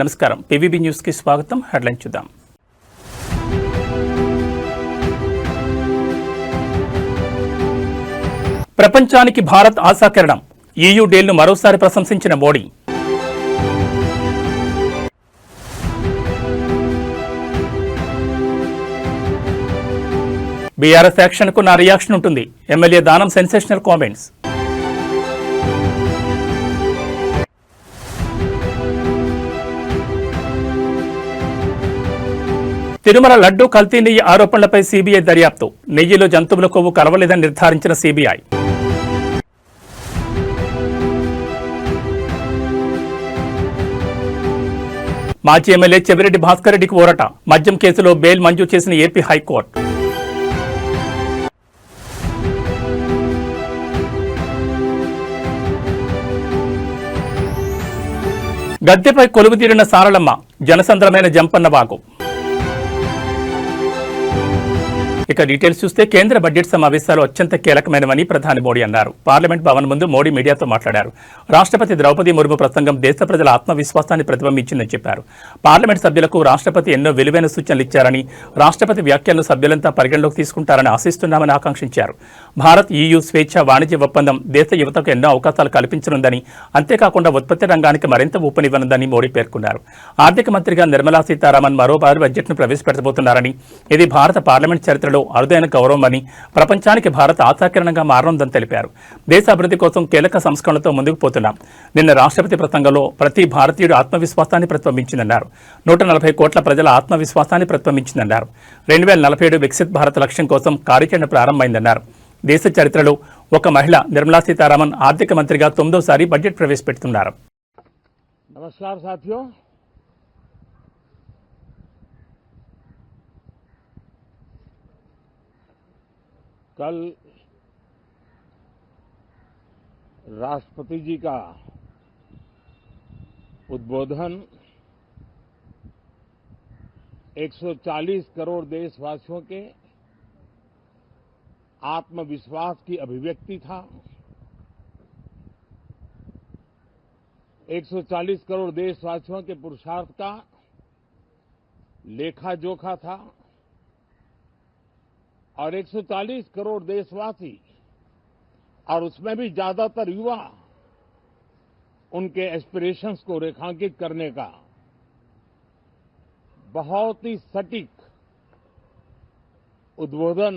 నమస్కారం, PVB news కి స్వాగతం. హెడ్లైన్ చూద్దాం. ప్రపంచానికి భారత్ ఆశాకిరణం. EU డీల్ను మరోసారి ప్రశంసించిన మోడీ. బీఆర్ఎస్ యాక్షన్కు నా రియాక్షన్ ఉంటుంది. ఎమ్మెల్యే దానం సెన్సేషనల్ కామెంట్స్. తిరుమల లడ్డూ కల్తీ నెయ్యి ఆరోపణలపై సీబీఐ దర్యాప్తు. నెయ్యిలో జంతువుల కొవ్వు కలవలేదని నిర్ధారించిన సీబీఐ. మాజీ ఎమ్మెల్యే చెవిరెడ్డి భాస్కర్ రెడ్డికి ఊరట. మద్యం కేసులో బెయిల్ మంజూరు చేసిన ఏపీ హైకోర్టు. గద్దెపై కొలువుతీరిన సారలమ్మ. జనసంద్రమైన జంపన్న వాగు. ఇక డీటెయిల్స్ చూస్తే కేంద్ర బడ్జెట్ సమావేశాలు అత్యంత కీలకమైనవని ప్రధాని మోడీ అన్నారు. పార్లమెంట్ భవన్ ముందు మోడీ మీడియాతో మాట్లాడారు. రాష్ట్రపతి ద్రౌపది ముర్ము ప్రసంగం దేశ ప్రజల ఆత్మవిశ్వాసాన్ని ప్రతిబింబించిందని చెప్పారు. పార్లమెంట్ సభ్యులకు రాష్ట్రపతి ఎన్నో విలువైన సూచనలు ఇచ్చారని, రాష్ట్రపతి వ్యాఖ్యలను సభ్యులంతా పరిగణలోకి తీసుకుంటారని ఆశిస్తున్నామని ఆకాంక్షించారు. భారత్ EU స్వేచ్ఛ వాణిజ్య ఒప్పందం దేశ యువతకు ఎన్నో అవకాశాలు కల్పించనుందని, అంతేకాకుండా ఉత్పత్తి రంగానికి మరింత ఊపనివ్వనుందని మోడీ పేర్కొన్నారు. ఆర్థిక మంత్రిగా నిర్మలా సీతారామన్ మరోబారు బడ్జెట్ను ప్రవేశపెట్టబోతున్నారని, ఇది భారత పార్లమెంట్ చరిత్రలో అరుదైన గౌరవమని, ప్రపంచానికి భారత్ ఆశాకిరణంగా మారనుందని తెలిపారు. దేశ అభివృద్ధి కోసం కీలక సంస్కరణలతో ముందుకు పోతున్నాం. నిన్న రాష్ట్రపతి ప్రసంగంలో ప్రతి భారతీయుడు ఆత్మవిశ్వాసాన్ని ప్రతిబింబించిందన్నారు. 140 కోట్ల ప్రజల ఆత్మవిశ్వాసాన్ని ప్రతిబింబించిందన్నారు. 2047 వికసిత్ భారత్ లక్ష్యం కోసం కార్యాచరణ ప్రారంభమైందన్నారు. దేశ చరిత్రలో ఒక మహిళ నిర్మలా సీతారామన్ ఆర్థిక మంత్రిగా 9వ సారి బడ్జెట్ ప్రవేశపెడుతున్నారు. नमस्कार साथियों, कल राष्ट्रपति जी का उद्बोधन 140 करोड़ देशवासियों के आत्मविश्वास की अभिव्यक्ति था। 140 करोड़ देशवासियों के पुरुषार्थ का लेखा जोखा था और 140 करोड़ देशवासी और उसमें भी ज्यादातर युवा उनके एस्पिरेशंस को रेखांकित करने का बहुत ही सटीक उद्बोधन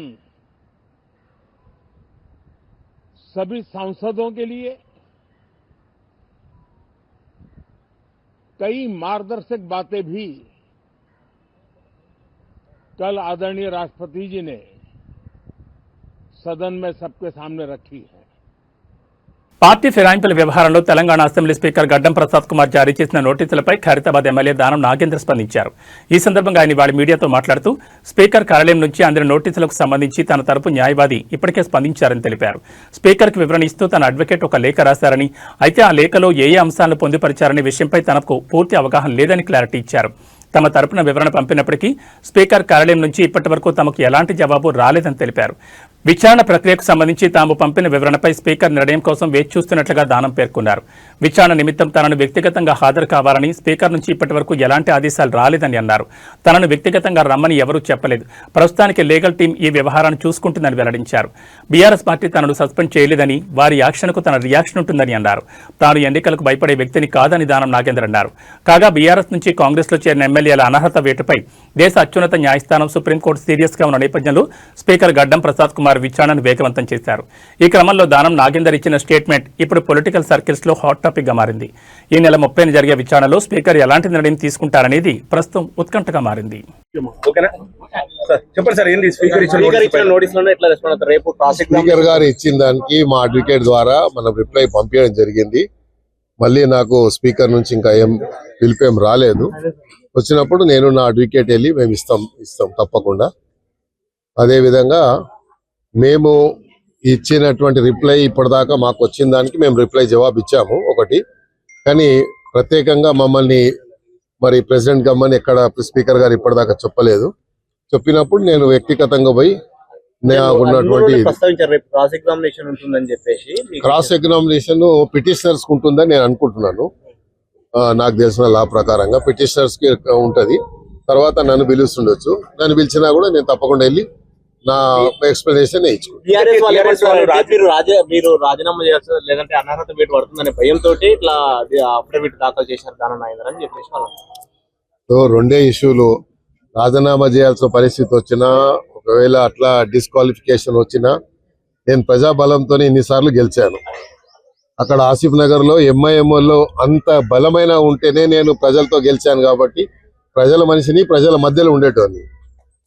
सभी सांसदों के लिए कई मार्गदर्शक बातें भी कल आदरणीय राष्ट्रपति जी ने सदन में सबके सामने रखी है. పార్టీ ఫిరాయింపుల వ్యవహారంలో తెలంగాణ అసెంబ్లీ స్పీకర్ గడ్డం ప్రసాద్ కుమార్ జారీ చేసిన నోటీసులపై ఖైరతాబాద్ ఎమ్మెల్యే దానం నాగేంద్ర స్పందించారు. ఈ సందర్భంగా ఆయన ఇవాళ మీడియాతో మాట్లాడుతూ స్పీకర్ కార్యాలయం నుంచి అందిన నోటీసులకు సంబంధించి తన తరపు న్యాయవాది ఇప్పటికే స్పందించారని తెలిపారు. స్పీకర్కు వివరణ ఇస్తూ తన అడ్వకేట్ ఒక లేఖ రాశారని, అయితే ఆ లేఖలో ఏ అంశాలను పొందుపరిచారనే విషయంపై తనకు పూర్తి అవగాహన లేదని క్లారిటీ ఇచ్చారు. తమ తరపున వివరణ పంపినప్పటికీ స్పీకర్ కార్యాలయం నుంచి ఇప్పటి వరకు తమకు ఎలాంటి జవాబు రాలేదని తెలిపారు. విచారణ ప్రక్రియకు సంబంధించి తాము పంపిన వివరణపై స్పీకర్ నిర్ణయం కోసం వేచి చూస్తున్నట్లుగా దానం పేర్కొన్నారు. విచారణ నిమిత్తం తనను వ్యక్తిగతంగా హాజరు కావాలని స్పీకర్ నుంచి ఇప్పటి వరకు ఎలాంటి ఆదేశాలు రాలేదని అన్నారు. తనను వ్యక్తిగతంగా రమ్మని ఎవరూ చెప్పలేదు. ప్రస్తుతానికి లీగల్ టీం ఈ వ్యవహారాన్ని చూసుకుంటుందని వెల్లడించారు. బీఆర్ఎస్ పార్టీ తనను సస్పెండ్ చేయలేదని, వారి యాక్షన్కు తన రియాక్షన్ ఉంటుందని అన్నారు. తాను ఎన్నికలకు భయపడే వ్యక్తిని కాదని దానం నాగేంద్ర అన్నారు. కాగా బీఆర్ఎస్ నుంచి కాంగ్రెస్లో చేరిన ఎమ్మెల్యేల అనర్హత వేటుపై దేశ అత్యున్నత న్యాయస్థానం సుప్రీంకోర్టు సీరియస్గా ఉన్న నేపథ్యంలో స్పీకర్ గడ్డం ప్రసాద్ కుమార్ విచారణను వేగవంతం చేశారు. ఈ క్రమంలో దానం నాగేందర్ ఇచ్చిన స్టేట్మెంట్ ఇప్పుడు పొలిటికల్ సర్కిల్స్ లో హాట్ టాపిక్ గా మారింది. ఈ నెల 30న జరిగే విచారణలో స్పీకర్ ఎలాంటి నిర్ణయం తీసుకుంటారనేది ప్రస్తుతం ఉత్కంఠగా మారింది. స్పీకర్ గారు ఇచ్చిన దానికి మా అడ్వకేట్ ద్వారా మనం రిప్లై పంపించడం జరిగింది. మళ్ళీ నాకు స్పీకర్ నుంచి ఇంకా పిలిపేం రాలేదు. వచ్చినప్పుడు నేను నా అడ్వకేట్ వెళ్ళి మేము ఇస్తాం తప్పకుండా. అదేవిధంగా మేము ఇచ్చినటువంటి రిప్లై ఇప్పటిదాకా మాకు వచ్చిన దానికి మేము రిప్లై జవాబు ఇచ్చాము ఒకటి. కానీ ప్రత్యేకంగా మమ్మల్ని మరి ప్రెసిడెంట్ గమ్మని ఎక్కడ స్పీకర్ గారు ఇప్పటిదాకా చెప్పలేదు. చెప్పినప్పుడు నేను వ్యక్తిగతంగా పోయి ఉన్నటువంటి క్రాస్ ఎగ్జామినేషన్ పిటిషనర్స్ ఉంటుందని నేను అనుకుంటున్నాను. నాకు తెలిసిన లా ప్రకారంగా పిటిషనర్స్ కి ఉంటది. తర్వాత నన్ను పిలుస్తుండొచ్చు. నన్ను పిలిచినా కూడా నేను తప్పకుండా వెళ్ళి నా ఎక్స్ప్లెనేషన్ మీరు రాజీనామా చేస్తారు లేదంటే అనర్హత వేటు పడుతుందనే భయంతో ఇట్లా అఫిడవిట్ దాఖలు చేశారు దాననాయందర్ అని చెప్పేసి వాళ్ళు రెండే ఇష్యూలు. రాజీనామా చేయాల్సిన పరిస్థితి వచ్చినా, ఒకవేళ అట్లా డిస్క్వాలిఫికేషన్ వచ్చినా, నేను ప్రజాబలంతో ఇన్నిసార్లు గెలిచాను. అక్కడ ఆసిఫ్ నగర్ లో ఎంఐఎంఓలో అంత బలమైన ఉంటేనే నేను ప్రజలతో గెలిచాను. కాబట్టి ప్రజల మనిషిని, ప్రజల మధ్యలో ఉండేటోని.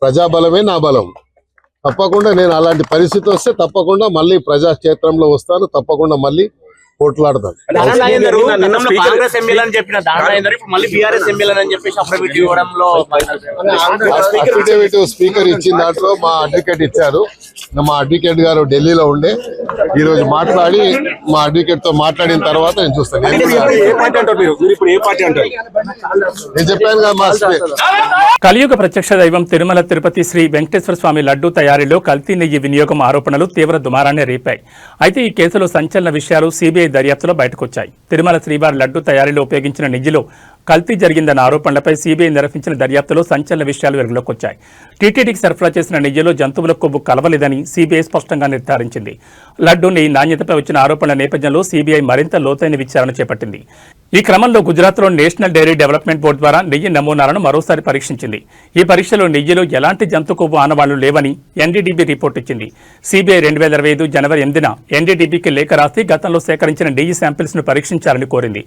ప్రజాబలమే నా బలం. తప్పకుండా నేను అలాంటి పరిస్థితి వస్తే తప్పకుండా మళ్ళీ ప్రజాక్షేత్రంలో వస్తాను. తప్పకుండా మళ్ళీ పోట్లాడతాను. కాంగ్రెస్ ఎమ్మెల్యే చెప్పిన దాననాయందర్ ఇప్పుడు మళ్ళీ బీఆర్ఎస్ ఎమ్మెల్యే అని చెప్పేసి అఫిడవిట్ ఇవ్వడంలో అఫిడవిట్ స్పీకర్ ఇచ్చిన దాంట్లో మా అడ్వకేట్ ఇచ్చారు. మా అడ్వకేట్ గారు ఢిల్లీలో ఉండే ఈ రోజు మాట్లాడి, మా అడ్వకేట్ తో మాట్లాడిన తర్వాత నేను చూస్తాను. నేను చెప్పాను కదా మా కలియుగ ప్రత్యక్ష దైవం తిరుమల తిరుపతి శ్రీ వెంకటేశ్వర స్వామి లడ్డూ తయారీలో కల్తీ నెయ్యి వినియోగం ఆరోపణలు తీవ్ర దుమారాన్ని రేపాయి. అయితే ఈ కేసులో సంచలన విషయాలు సిబిఐ దర్యాప్తులో బయటకొచ్చాయి. తిరుమల శ్రీవారి లడ్డూ తయారీలో ఉపయోగించిన నెయ్యిలో కల్తీ జరిగిందన్న ఆరోపణలపై సిబిఐ నిర్వహించిన దర్యాప్తులో సంచలన విషయాలు వెలుగులోకి వచ్చాయి. టీటీడీకి సరఫరా చేసిన నెయ్యిలో జంతువుల కొవ్వు కలవలేదని సిబిఐ స్పష్టంగా నిర్ధారించింది. లడ్డూ నెయ్యి నాణ్యతపై వచ్చిన ఆరోపణల నేపథ్యంలో సిబిఐ మరింత లోతైన విచారణ చేపట్టింది. ఈ క్రమంలో గుజరాత్లో నేషనల్ డైరీ డెవలప్మెంట్ బోర్డు ద్వారా నెయ్యి నమూనాలను మరోసారి పరీక్షించింది. ఈ పరీక్షలో నెయ్యిలో ఎలాంటి జంతు కొవ్వు ఆనవాళ్లు లేవని ఎన్డీడీబీ రిపోర్ట్ ఇచ్చింది. సిబిఐ 2025 జనవరి 8న ఎన్డీడీబీకి లేఖ రాసి గతంలో సేకరించిన నెయ్యి శాంపిల్స్ ను పరీక్షించాలని కోరింది.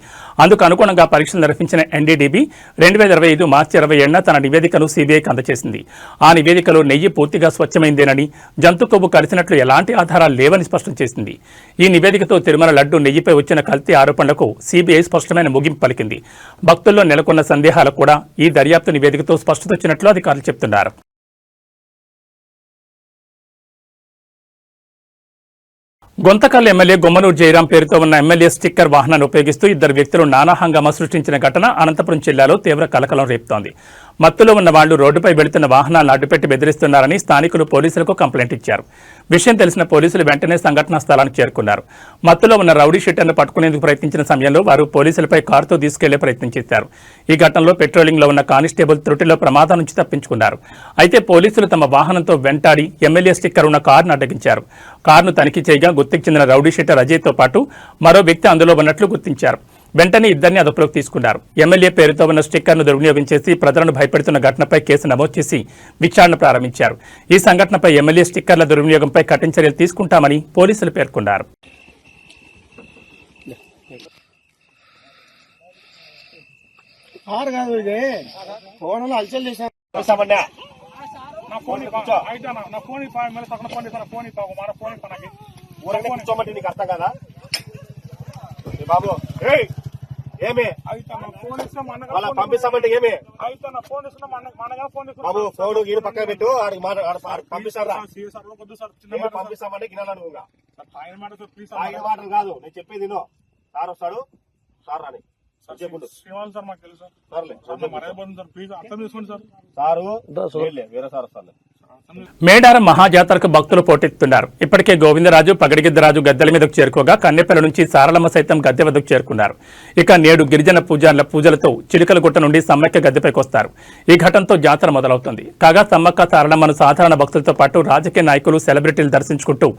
అందుకు అనుగుణంగా పరీక్షలు నిర్వహించిన ఎన్డీడీబీ 2025 మార్చి 27న తన నివేదికను సిబిఐకి అందజేసింది. ఆ నివేదికలో నెయ్యి పూర్తిగా స్వచ్ఛమైందేనని, జంతు కొవ్వు కలిసినట్లు ఎలాంటి ఆధారాలు లేవని స్పష్టం చేసింది. ఈ నివేదికతో తిరుమల లడ్డు నెయ్యిపై వచ్చిన కల్తీ ఆరోపణలకు సిబిఐ స్పష్టమైన ముగింపు పలికింది. భక్తుల్లో నెలకొన్న సందేహాలకు కూడా ఈ దర్యాప్తు నివేదికతో స్పష్టత వచ్చినట్లు అధికారులు చెబుతున్నారు. గొంతకల్ ఎమ్మెల్యే గుమ్మనూరు జయరాం పేరుతో ఉన్న ఎమ్మెల్యే స్టిక్కర్ వాహనాన్ని ఉపయోగిస్తూ ఇద్దరు వ్యక్తులు నానా హంగామా సృష్టించిన ఘటన అనంతపురం జిల్లాలో తీవ్ర కలకలం రేపుతోంది. మత్తులో ఉన్న వాళ్లు రోడ్డుపై వెళుతున్న వాహనాలను అడ్డుపెట్టి బెదిరిస్తున్నారని స్థానికులు పోలీసులకు కంప్లైంట్ ఇచ్చారు. విషయం తెలిసిన పోలీసులు వెంటనే సంఘటనా స్థలానికి చేరుకున్నారు. మత్తులో ఉన్న రౌడీ షీటర్ను పట్టుకునేందుకు ప్రయత్నించిన సమయంలో వారు పోలీసులపై కారుతో తీసుకెళ్లే ప్రయత్నం చేశారు. ఈ ఘటనలో పెట్రోలింగ్ లో ఉన్న కానిస్టేబుల్ త్రుటిలో ప్రమాదం నుంచి తప్పించుకున్నారు. అయితే పోలీసులు తమ వాహనంతో వెంటాడి ఎమ్మెల్యే స్టిక్కర్ ఉన్న కారును అడ్డగించారు. కారును తనిఖీ చేయగా గుర్తుకు చెందిన రౌడీ షీటర్ అజయ్తో పాటు మరో వ్యక్తి అందులో ఉన్నట్లు గుర్తించారు. వెంటనే ఇద్దరిని అదుపులోకి తీసుకున్నారు. ఎమ్మెల్యే పేరుతో ఉన్న స్టిక్కర్ను దుర్వినియోగం చేసి ప్రజలను భయపెడుతున్న ఘటనపై కేసు నమోదు చేసి విచారణ ప్రారంభించారు. ఈ సంఘటనపై ఎమ్మెల్యే స్టిక్కర్ల దుర్వినియోగంపై కఠిన చర్యలు తీసుకుంటామని పోలీసులు పేర్కొన్నారు. బాబు ఏమి వాళ్ళ పంపిస్తామంటే ఏమి బాబు ఫోన్ గీడు పక్కన పెట్టు పంపిస్తారా పంపిస్తామంటే గినాలను ఆయన మాటలు కాదు నేను చెప్పేది విను. సార్ వస్తాడు, సార్ రాని సారు వేరే సార్ వస్తారు. మేడారం మహాజాతరకు భక్తులు పోటెత్తున్నారు. ఇప్పటికే గోవిందరాజు, పగడిగిద్దరాజు గద్దెల మీదకు చేరుకోగా కన్నెపల్లి నుంచి సారలమ్మ సైతం గద్దె వద్దకు చేరుకున్నారు. ఇక నేడు గిరిజన పూజారుల పూజలతో చిలుకలగుట్ట నుండి సమ్మక్క గద్దెపైకి వస్తారు. ఈ ఘటనతో జాతర మొదలవుతుంది. కాగా సమ్మక్క సారలమ్మను సాధారణ భక్తులతో పాటు రాజకీయ నాయకులు, సెలబ్రిటీలు దర్శించుకుంటూ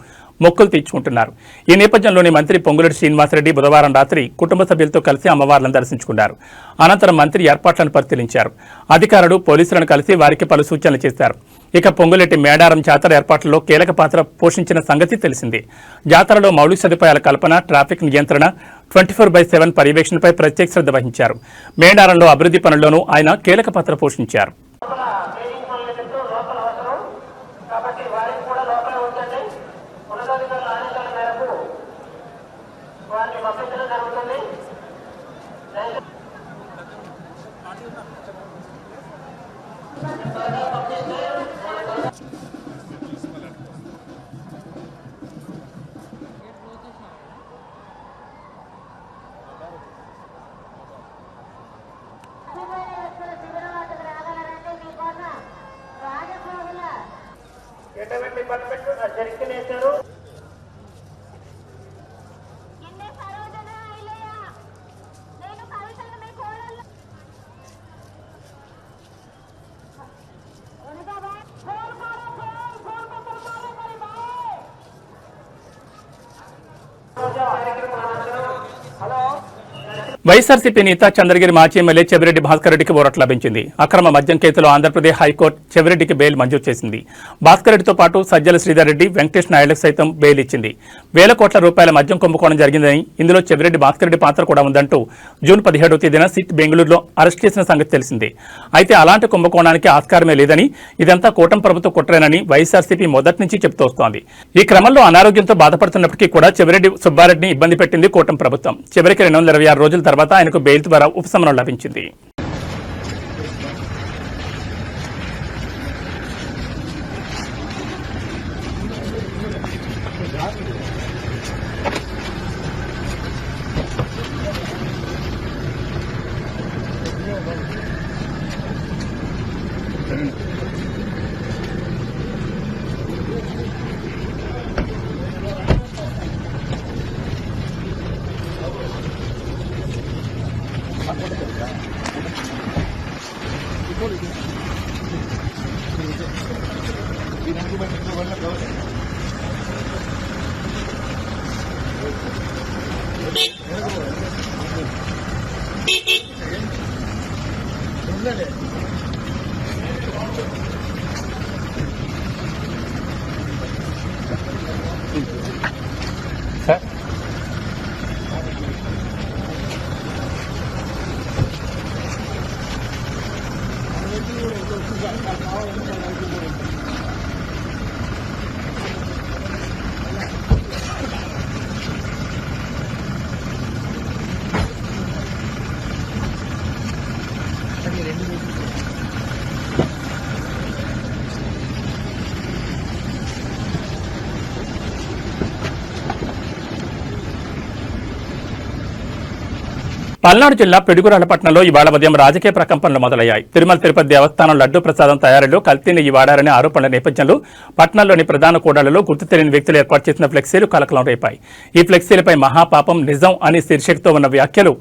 మొక్కులు తీర్చుకుంటున్నారు. ఈ నేపథ్యంలోని మంత్రి పొంగులేటి శ్రీనివాసరెడ్డి బుధవారం రాత్రి కుటుంబ సభ్యులతో కలిసి అమ్మవార్లను దర్శించుకున్నారు. అనంతరం మంత్రి ఏర్పాట్లను పరిశీలించారు. అధికారులు పోలీసులను కలిసి వారికి పలు సూచనలు చేశారు. ఇక పొంగులేటి మేడారం జాతర ఏర్పాట్లలో కీలక పాత్ర పోషించిన సంగతి తెలిసిందే. జాతరలో మౌలిక సదుపాయాల కల్పన, ట్రాఫిక్ నియంత్రణ, 24/7 పర్యవేక్షణపై ప్రత్యేక శ్రద్ధ వహించారు. మేడారంలో అభివృద్ధి పనుల్లోనూ ఆయన కీలక పాత్ర పోషించారు. ఎన్నే సరోజన ఐలయ్య నేను కవితను వైఎస్ఆర్సీపీ నేత చంద్రగిరి మాజీ ఎమ్మెల్యే చెవిరెడ్డి భాస్కర్ రెడ్డికి ఊరట లభించింది. అక్రమ మద్యం కేసులో ఆంధ్రప్రదేశ్ హైకోర్టు చెవిరెడ్డికి బెయిల్ మంజూరు చేసింది. భాస్కర్ రెడ్డితో పాటు సజ్జల శ్రీధర్ రెడ్డి, వెంకటేష్ నాయుడులకు సైతం బెయిల్ ఇచ్చింది. వేల కోట్ల రూపాయల మద్యం కుంభకోణం జరిగిందని, ఇందులో చెవిరెడ్డి భాస్కర్ రెడ్డి పాత్ర కూడా ఉందంటూ జూన్ 17వ తేదీన సిట్ బెంగళూరులో అరెస్ట్ చేసిన సంగతి తెలిసిందే. అయితే అలాంటి కుంభకోణానికి ఆస్కారమే లేదని, ఇదంతా కూటమి ప్రభుత్వ కుట్రేనని వైఎస్ఆర్సీపీ మొదటి నుంచి చెబుతూ వస్తోంది. ఈ క్రమంలో అనారోగ్యంతో బాధపడుతున్నప్పటికీ కూడా చెవిరెడ్డి సుబ్బారెడ్డిని ఇబ్బంది పెట్టింది కూటమి ప్రభుత్వం. చివరికి 226 రోజుల తర్వాత ఆయనకు బెయిల్ ద్వారా ఉపశమనం లభించింది. పల్నాడు జిల్లా పిడుగురాళ్లపట్నంలో ఇవాళ ఉదయం రాజకీయ ప్రకంపనలు మొదలయ్యాయి. తిరుమల తిరుపతి దేవస్థానం లడ్డూ ప్రసాదం తయారీలో కల్తీ నెయ్యి వాడారనే ఆరోపణల నేపథ్యంలో పట్నంలోని ప్రధాన కూడళ్లలో గుర్తు తెలియని వ్యక్తులు ఏర్పాటు చేసిన ఫ్లెక్సీలు కలకలం రేపాయి. ఈ ఫ్లెక్సీలపై మహాపాపం నిజం అని శీర్షికతో ఉన్న వ్యాఖ్యలు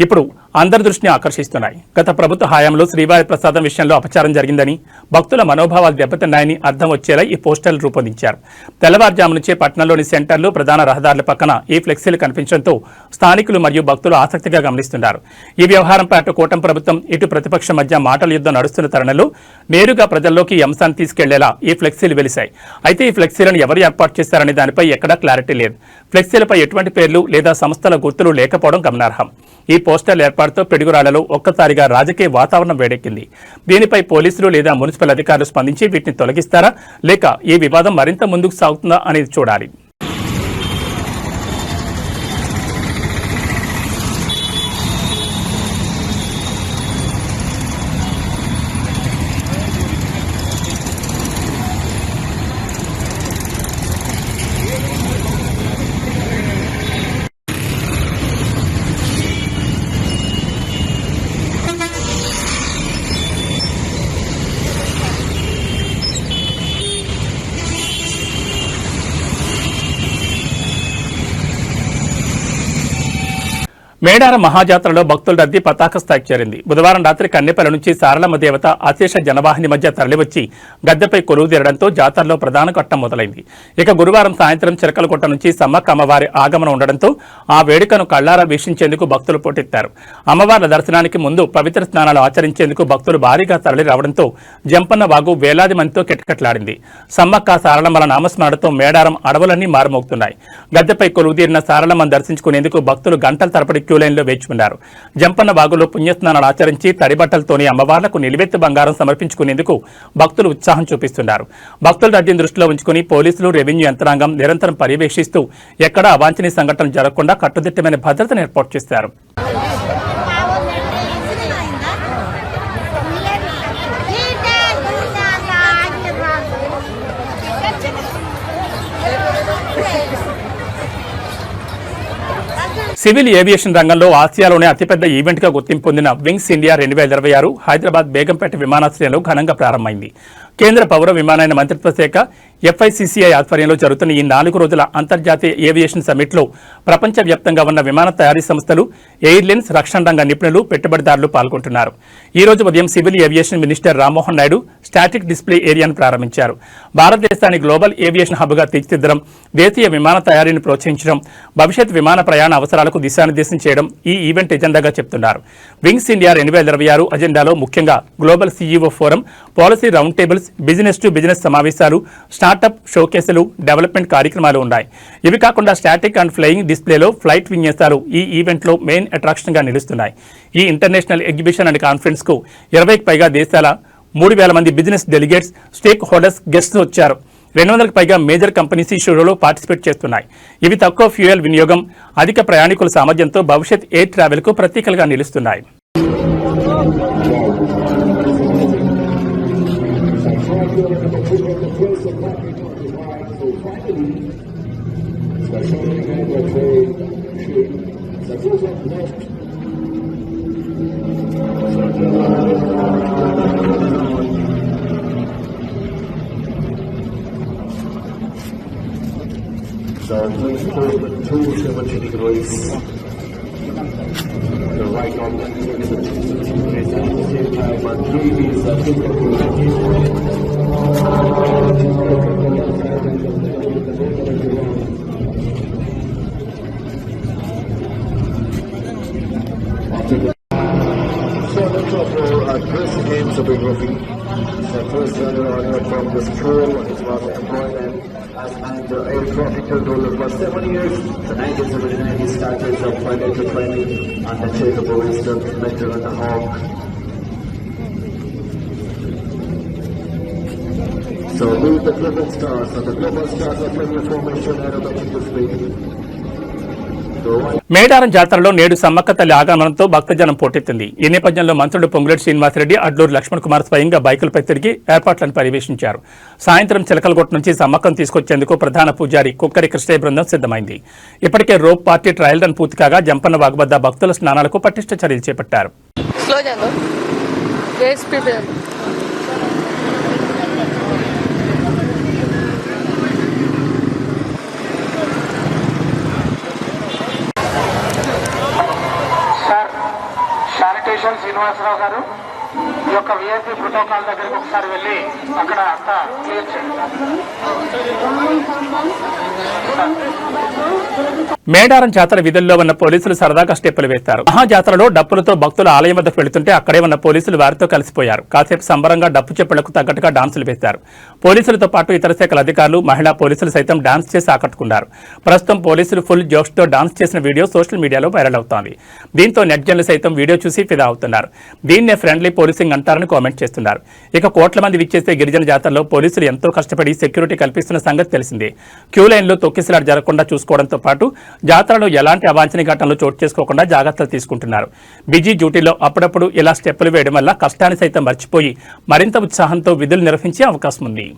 ఇప్పుడు అందరి దృష్టిని ఆకర్షిస్తున్నాయి. గత ప్రభుత్వ హయాంలో శ్రీవారి ప్రసాదం విషయంలో అపచారం జరిగిందని, భక్తుల మనోభావాలు దెబ్బతిన్నాయని అర్థం వచ్చేలా ఈ పోస్టర్లు రూపొందించారు. తెల్లవారుజాము నుంచే పట్టణంలోని సెంటర్లు, ప్రధాన రహదారుల పక్కన ఈ ఫ్లెక్సీలు కనిపించడంతో స్థానికులు మరియు భక్తులు ఆసక్తిగా గమనిస్తున్నారు. ఈ వ్యవహారంపై అటు కూటమి ప్రభుత్వం, ఇటు ప్రతిపక్షం మధ్య మాటల యుద్ధం నడుస్తున్న తరుణంలో నేరుగా ప్రజల్లోకి ఈ అంశాన్ని తీసుకెళ్లేలా ఈ ఫ్లెక్సీలు వెలిశాయి. అయితే ఈ ఫ్లెక్సీలను ఎవరు ఏర్పాటు చేస్తారనే దానిపై ఎక్కడా క్లారిటీ లేదు. ఫ్లెక్సీలపై ఎటువంటి పేర్లు లేదా సంస్థల గుర్తులు లేకపోవడం గమనార్హం. ఈ పోస్టర్ల ఏర్పాటుతో పిడుగురాళ్లలో ఒక్కసారిగా రాజకీయ వాతావరణం వేడెక్కింది. దీనిపై పోలీసులు లేదా మున్సిపల్ అధికారులు స్పందించి వీటిని తొలగిస్తారా, లేక ఈ వివాదం మరింత ముందుకు సాగుతుందా అనేది చూడాలి. మేడారం మహాజాత్రలో భక్తుల రద్దీ పతాక స్థాయికి చేరింది. బుధవారం రాత్రి కన్నెపల్లి నుంచి సారలమ్మ దేవత అశేష జనవాహిని మధ్య తరలివచ్చి గద్దెపై కొలువు తీరడంతో జాతరలో ప్రధాన ఘట్టం మొదలైంది. ఇక గురువారం సాయంత్రం చిరకలగుట్ట నుంచి సమ్మక్క అమ్మవారి ఆగమనం ఉండడంతో ఆ వేడుకను కళ్లారా వీక్షించేందుకు భక్తులు పోటెత్తారు. అమ్మవార్ల దర్శనానికి ముందు పవిత్ర స్నానాలు ఆచరించేందుకు భక్తులు భారీగా తరలి రావడంతో జంపన్న వాగు వేలాది మందితో కిటకిటలాడింది. సమ్మక్క సారలమ్మల నామస్మరణతో మేడారం అడవులన్నీ మారుమోగుతున్నాయి. గద్దెపై కొలువు తీరిన సారలమ్మను దర్శించుకునేందుకు భక్తులు గంటల తరబడి క్యూలైన్లో వేచుకున్నారు. జంపన్న వాగులో పుణ్యస్నానాలు ఆచరించి తడిబట్టలతోని అమ్మవార్లకు నిలువెత్తు బంగారం సమర్పించుకునేందుకు భక్తులు ఉత్సాహం చూపిస్తున్నారు. భక్తుల రద్దీని దృష్టిలో ఉంచుకుని పోలీసులు, రెవెన్యూ యంత్రాంగం నిరంతరం పర్యవేక్షిస్తూ ఎక్కడా అవాంఛనీయ సంఘటనలు జరగకుండా కట్టుదిట్టమైన భద్రతను ఏర్పాటు చేశారు. సివిల్ ఏవియేషన్ రంగంలో ఆసియాలోనే అతిపెద్ద ఈవెంట్గా గుర్తింపు పొందిన వింగ్స్ ఇండియా 2026 హైదరాబాద్ బేగంపేట విమానాశ్రయంలో ఘనంగా ప్రారంభమైంది. కేంద్ర పౌర విమానయాన మంత్రిత్వ శాఖ FICCI ఆధ్వర్యంలో జరుగుతున్న ఈ 4 రోజుల అంతర్జాతీయ ఏవియేషన్ సమ్మిట్లో ప్రపంచవ్యాప్తంగా ఉన్న విమాన తయారీ సంస్థలు, ఎయిర్లైన్స్, రక్షణ రంగ నిపుణులు, పెట్టుబడిదారులు పాల్గొంటున్నారు. ఈ రోజు ఉదయం civil aviation minister Rammohan Naidu static display ఏరియాను ప్రారంభించారు. భారతదేశాన్ని గ్లోబల్ ఏవియేషన్ హబ్గా తీర్చిదిద్దడం, దేశీయ విమాన తయారీని ప్రోత్సహించడం, భవిష్యత్ విమాన ప్రయాణ అవసరాలకు దిశానిర్దేశం చేయడం ఈ ఈవెంట్ ఎజెండాగా చెప్తున్నారు. వింగ్స్ ఇండియా 2026 అజెండాలో ముఖ్యంగా global CEO forum, policy round tables, business to business సమావేశాలు, స్టార్టప్ షోకేసులు, డెవలప్మెంట్ కార్యక్రమాలు ఉన్నాయి. ఇవి కాకుండా స్టాటిక్ అండ్ ఫ్లయింగ్ డిస్ప్లేలో ఫ్లైట్ విన్యాసాలు ఈ ఈవెంట్లో మెయిన్ అట్రాక్షన్ గా నిలుస్తున్నాయి. ఈ ఇంటర్నేషనల్ ఎగ్జిబిషన్ అండ్ కాన్ఫరెన్స్ కు 20కి పైగా దేశాల 3,000 మంది business delegates, stake holders, guests వచ్చారు. 200కి పైగా మేజర్ కంపెనీస్ ఈ షోలో పార్టిసిపేట్ చేస్తున్నాయి. ఇవి తక్కువ ఫ్యూయల్ వినియోగం, అధిక ప్రయాణికుల సామర్థ్యంతో భవిష్యత్ ఎయిర్ ట్రావెల్ కు ప్రతీకలుగా నిలుస్తున్నాయి. So please pull the tools in which you release the right on the same time. Our 3D is so let's go for Chris Games So first runner from this tool is was employment as manager air traffic controller for 7 years. The 1979 he started the financial training and the chair of wisdom mentor and the hawk. So move the global stars and the global stars are from your formation aerobatic display. Medaram జాతరలో నేడు సమ్మక్క తల్లి ఆగమనంతో భక్తజనం పోటెత్తింది. ఈ నేపథ్యంలో మంత్రులు పొంగులేటి శ్రీనివాసరెడ్డి, అడ్లూరు లక్ష్మణ్ కుమార్ స్వయంగా బైకులపై తిరిగి ఏర్పాట్లను పర్యవేక్షించారు. సాయంత్రం చిలకలగొట్ట నుంచి సమ్మక్కను తీసుకొచ్చేందుకు ప్రధాన పూజారి కుక్కరి కృష్ణయ్య బృందం సిద్ధమైంది. ఇప్పటికే రోప్ పార్టీ ట్రయల్ రన్ పూర్తి కాగా జంపన్న వాగు వద్ద భక్తుల స్నానాలకు పటిష్ట చర్యలు చేపట్టారు. శ్రీనివాసరావు గారు ఈ యొక్క విఐపి ప్రోటోకాల్ దగ్గరికి ఒకసారి వెళ్ళి అక్కడ అంతా క్లియర్ చేయండి. మేడారం జాతర విధుల్లో ఉన్న పోలీసులు సరదాగా స్టెప్పులు వేస్తారు. మహాజాతరలో డప్పులతో భక్తులు ఆలయం వద్దకు వెళుతుంటే అక్కడే ఉన్న పోలీసులు వారితో కలిసిపోయారు. కాసేపు సంబరంగా డప్పు చెప్పులకు తగ్గట్టుగా డాన్సులు వేశారు. పోలీసులతో పాటు ఇతర శాఖల అధికారులు, మహిళా పోలీసులు సైతం డాన్స్ చేసి ఆకట్టుకున్నారు. ప్రస్తుతం పోలీసులు ఫుల్ జోక్స్ తో డాన్స్ చేసిన వీడియో సోషల్ మీడియాలో వైరల్ అవుతోంది. దీంతో నెటిజన్లు సైతం వీడియో చూసి ఫిదా అవుతున్నారు. దీన్నే ఫ్రెండ్లీ పోలీసింగ్ అంటారని కామెంట్ చేస్తున్నారు. ఇక కోట్ల మంది విచ్చేసే గిరిజన జాతరలో పోలీసులు ఎంతో కష్టపడి సెక్యూరిటీ కల్పిస్తున్న సంగతి తెలిసిందే. క్యూ లైన్లో తొక్కిసలాట జరగకుండా చూసుకోవడంతో పాటు జాతరలో ఎలాంటి అవాంఛనీయ ఘటనలు చోటు చేసుకోకుండా జాగ్రత్తలు తీసుకుంటున్నారు. బిజీ డ్యూటీలో అప్పుడప్పుడు ఇలా స్టెప్పులు వేయడం వల్ల కష్టాన్ని సైతం మర్చిపోయి మరింత ఉత్సాహంతో విధులు నిర్వహించే అవకాశం ఉంది.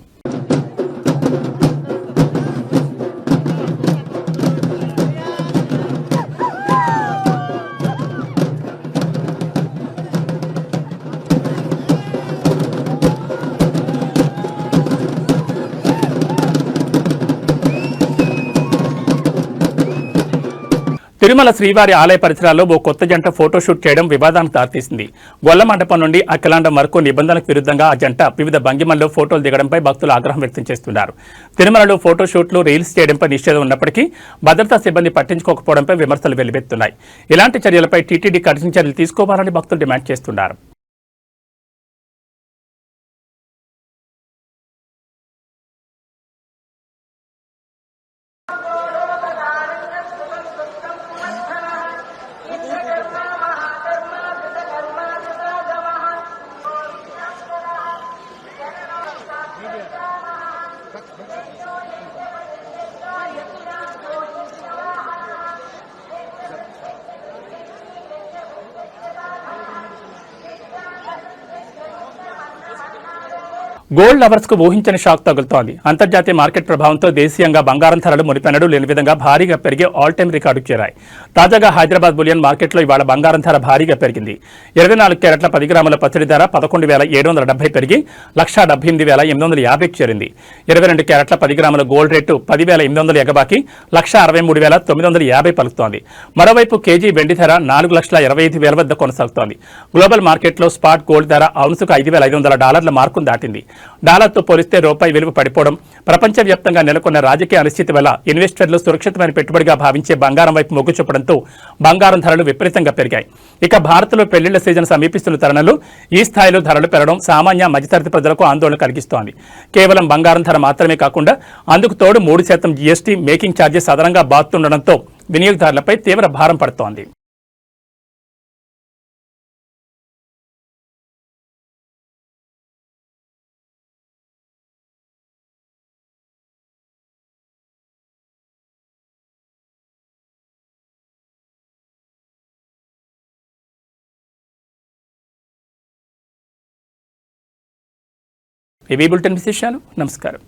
తిరుమల శ్రీవారి ఆలయ పరిసరాల్లో ఓ కొత్త జంట ఫోటోషూట్ చేయడం వివాదానికి దారితీసింది. గొల్ల మండపం నుండి అఖిలాండం వరకు నిబంధనలకు విరుద్ధంగా ఆ జంట వివిధ భంగిమల్లో ఫోటోలు దిగడంపై భక్తులు ఆగ్రహం వ్యక్తం చేస్తున్నారు. తిరుమలలో ఫోటోషూట్లు, రీల్స్ చేయడంపై నిషేధం ఉన్నప్పటికీ భద్రతా సిబ్బంది పట్టించుకోకపోవడంపై విమర్శలు వెల్లువెత్తున్నాయి. ఇలాంటి చర్యలపై టీటీడీ కఠిన చర్యలు తీసుకోవాలని భక్తులు డిమాండ్ చేస్తున్నారు. గోల్డ్ లవర్స్ కు ఊహించని షాక్ తగులుతోంది. అంతర్జాతీయ మార్కెట్ ప్రభావంతో దేశీయంగా బంగారం ధరలు మునిపెన్నడూ లేని విధంగా భారీగా పెరిగి ఆల్ టైమ్ రికార్డు చేరాయి. తాజాగా హైదరాబాద్ బులియన్ మార్కెట్లో ఇవాళ బంగారం ధర భారీగా పెరిగింది. 24 క్యారెట్ల 10 గ్రాముల పసిడి ధర 11,770 పెరిగి 1,78,850 చేరింది. 22 క్యారెట్ల 10 గ్రాముల గోల్డ్ రేటు 10,800 ఎగబాకి 1,63,950 పలుకుతోంది. మరోవైపు కేజీ వెండి ధర 4,25,000 వద్ద కొనసాగుతోంది. గ్లోబల్ మార్కెట్లో స్పాట్ గోల్డ్ ధర ఔన్సుకు $5,500 మార్కును దాటింది. డాలర్తో పోలిస్తే రూపాయి విలువ పడిపోవడం, ప్రపంచవ్యాప్తంగా నెలకొన్న రాజకీయ అనిశ్చితి వల్ల ఇన్వెస్టర్లు సురక్షితమైన పెట్టుబడిగా భావించే బంగారం వైపు మొగ్గు చూపడంతో బంగారం ధరలు విపరీతంగా పెరిగాయి. ఇక భారత్లో పెళ్లిళ్ల సీజన్ సమీపిస్తున్న తరుణంలో ఈ స్థాయిలో ధరలు పెరగడం సామాన్య మధ్యతరగతి ప్రజలకు ఆందోళన కలిగిస్తోంది. కేవలం బంగారం ధర మాత్రమే కాకుండా అందుకు తోడు 3% జీఎస్టీ మేకింగ్ ఛార్జెస్ అదనంగా బాతుండడంతో వినియోగదారులపై తీవ్ర భారం పడుతోంది. ఇవి బులెటిన్ విశేషాలు. నమస్కారం.